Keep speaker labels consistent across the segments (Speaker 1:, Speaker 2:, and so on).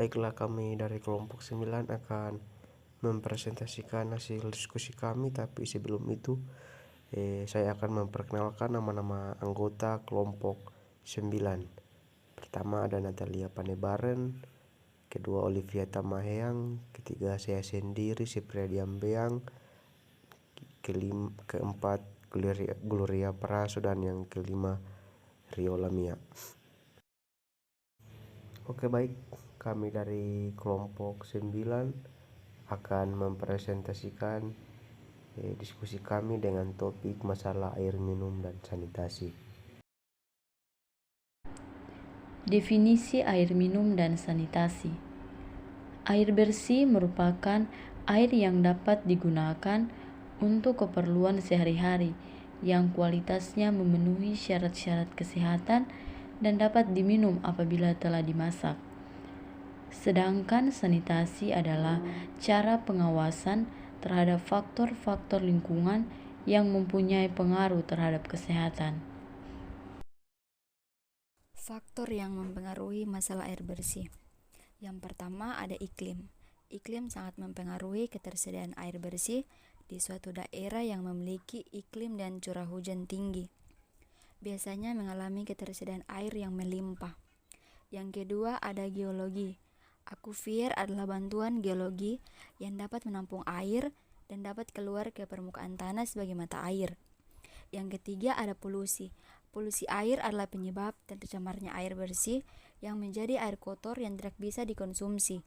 Speaker 1: Baiklah, kami dari kelompok 9 akan mempresentasikan hasil diskusi kami, tapi sebelum itu saya akan memperkenalkan nama-nama anggota kelompok 9. Pertama ada Natalia Panebaren, kedua Olivia Tamaheang, ketiga saya sendiri Sipriadi Ambeang, keempat Gloria Praso, dan yang kelima Rio Lamia. Oke, baik, kami dari kelompok 9 akan mempresentasikan diskusi kami dengan topik masalah air minum dan sanitasi.
Speaker 2: Definisi air minum dan sanitasi. Air bersih merupakan air yang dapat digunakan untuk keperluan sehari-hari yang kualitasnya memenuhi syarat-syarat kesehatan dan dapat diminum apabila telah dimasak. Sedangkan sanitasi adalah cara pengawasan terhadap faktor-faktor lingkungan yang mempunyai pengaruh terhadap kesehatan.
Speaker 3: Faktor yang mempengaruhi masalah air bersih. Yang pertama ada iklim. Iklim sangat mempengaruhi ketersediaan air bersih di suatu daerah yang memiliki iklim dan curah hujan tinggi. Biasanya mengalami ketersediaan air yang melimpah. Yang kedua ada geologi. Akuifer adalah bantuan geologi yang dapat menampung air dan dapat keluar ke permukaan tanah sebagai mata air. Yang ketiga ada polusi. Polusi air adalah penyebab tercemarnya air bersih yang menjadi air kotor yang tidak bisa dikonsumsi.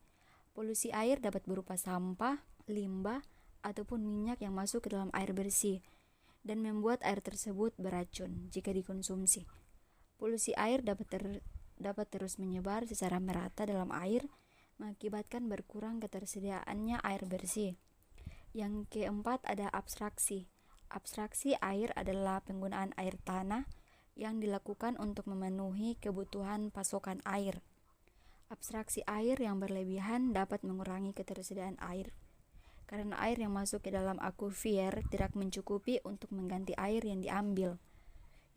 Speaker 3: Polusi air dapat berupa sampah, limbah, ataupun minyak yang masuk ke dalam air bersih dan membuat air tersebut beracun jika dikonsumsi. Polusi air dapat terus menyebar secara merata dalam air, mengakibatkan berkurang ketersediaannya air bersih. Yang keempat ada abstraksi. Abstraksi air adalah penggunaan air tanah yang dilakukan untuk memenuhi kebutuhan pasokan air. Abstraksi air yang berlebihan dapat mengurangi ketersediaan air, karena air yang masuk ke dalam akuifer tidak mencukupi untuk mengganti air yang diambil.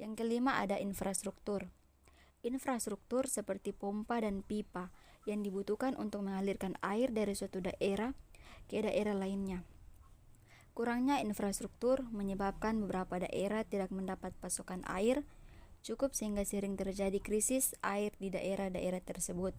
Speaker 3: Yang kelima ada infrastruktur. Infrastruktur seperti pompa dan pipa yang dibutuhkan untuk mengalirkan air dari suatu daerah ke daerah lainnya. Kurangnya infrastruktur menyebabkan beberapa daerah tidak mendapat pasokan air cukup sehingga sering terjadi krisis air di daerah-daerah tersebut.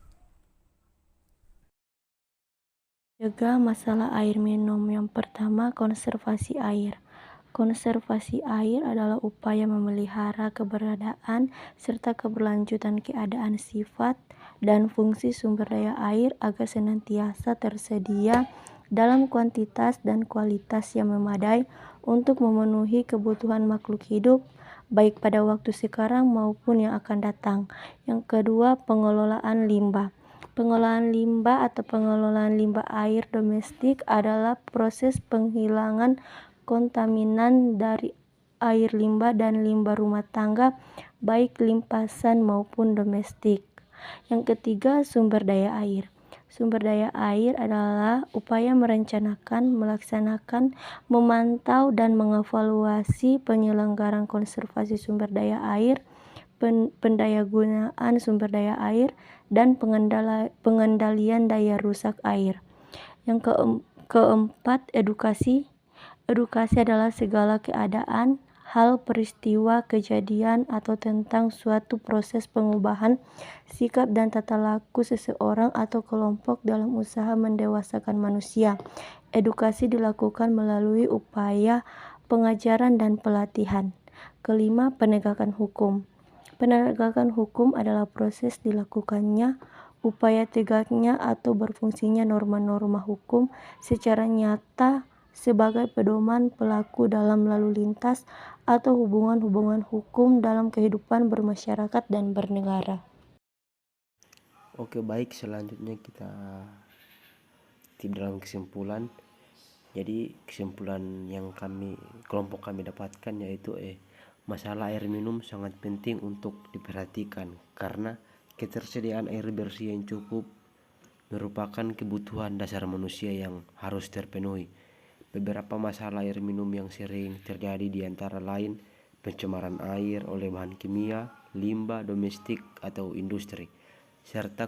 Speaker 4: Jaga masalah air minum. Yang pertama, konservasi air. Konservasi air adalah upaya memelihara keberadaan serta keberlanjutan keadaan sifat dan fungsi sumber daya air agar senantiasa tersedia dalam kuantitas dan kualitas yang memadai untuk memenuhi kebutuhan makhluk hidup baik pada waktu sekarang maupun yang akan datang. Yang kedua, pengelolaan limbah. Pengelolaan limbah atau pengelolaan limbah air domestik adalah proses penghilangan kontaminan dari air limbah dan limbah rumah tangga, baik limpasan maupun domestik. Yang ketiga, sumber daya air. Sumber daya air adalah upaya merencanakan, melaksanakan, memantau, dan mengevaluasi penyelenggaraan konservasi sumber daya air, pendayagunaan sumber daya air, dan pengendalian daya rusak air. Yang keempat, edukasi. Edukasi adalah segala keadaan, hal, peristiwa, kejadian, atau tentang suatu proses pengubahan sikap dan tata laku seseorang atau kelompok dalam usaha mendewasakan manusia. Edukasi dilakukan melalui upaya pengajaran dan pelatihan. Kelima, penegakan hukum. Penegakan hukum adalah proses dilakukannya upaya tegaknya atau berfungsinya norma-norma hukum secara nyata sebagai pedoman pelaku dalam lalu lintas atau hubungan-hubungan hukum dalam kehidupan bermasyarakat dan bernegara.
Speaker 1: Oke, baik, selanjutnya kita dalam kesimpulan. Jadi kesimpulan yang kelompok kami dapatkan yaitu masalah air minum sangat penting untuk diperhatikan karena ketersediaan air bersih yang cukup merupakan kebutuhan dasar manusia yang harus terpenuhi. Beberapa masalah air minum yang sering terjadi di antara lain pencemaran air oleh bahan kimia, limbah domestik atau industri, serta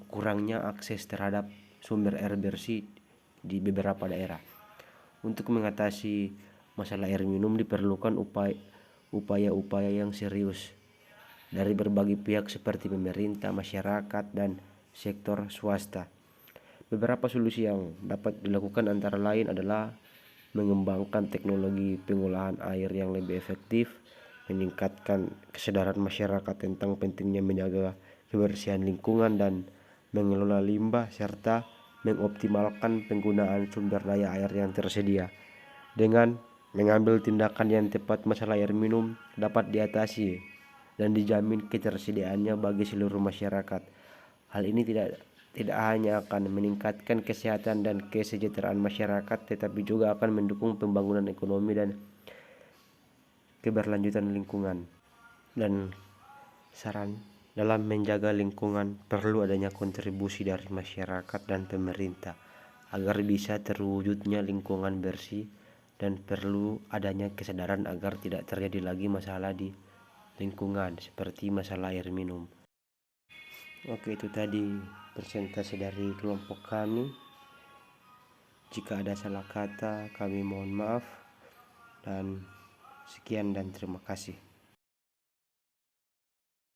Speaker 1: kurangnya akses terhadap sumber air bersih di beberapa daerah. Untuk mengatasi masalah air minum diperlukan upaya-upaya yang serius dari berbagai pihak seperti pemerintah, masyarakat, dan sektor swasta. Beberapa solusi yang dapat dilakukan antara lain adalah mengembangkan teknologi pengolahan air yang lebih efektif, meningkatkan kesadaran masyarakat tentang pentingnya menjaga kebersihan lingkungan dan mengelola limbah, serta mengoptimalkan penggunaan sumber daya air yang tersedia. Dengan mengambil tindakan yang tepat, masalah air minum dapat diatasi dan dijamin ketersediaannya bagi seluruh masyarakat. Hal ini tidak hanya akan meningkatkan kesehatan dan kesejahteraan masyarakat, tetapi juga akan mendukung pembangunan ekonomi dan keberlanjutan lingkungan. Dan saran dalam menjaga lingkungan, perlu adanya kontribusi dari masyarakat dan pemerintah agar bisa terwujudnya lingkungan bersih, dan perlu adanya kesadaran agar tidak terjadi lagi masalah di lingkungan seperti masalah air minum. Oke, itu tadi presentasi dari kelompok kami. Jika ada salah kata, kami mohon maaf, dan sekian dan terima kasih.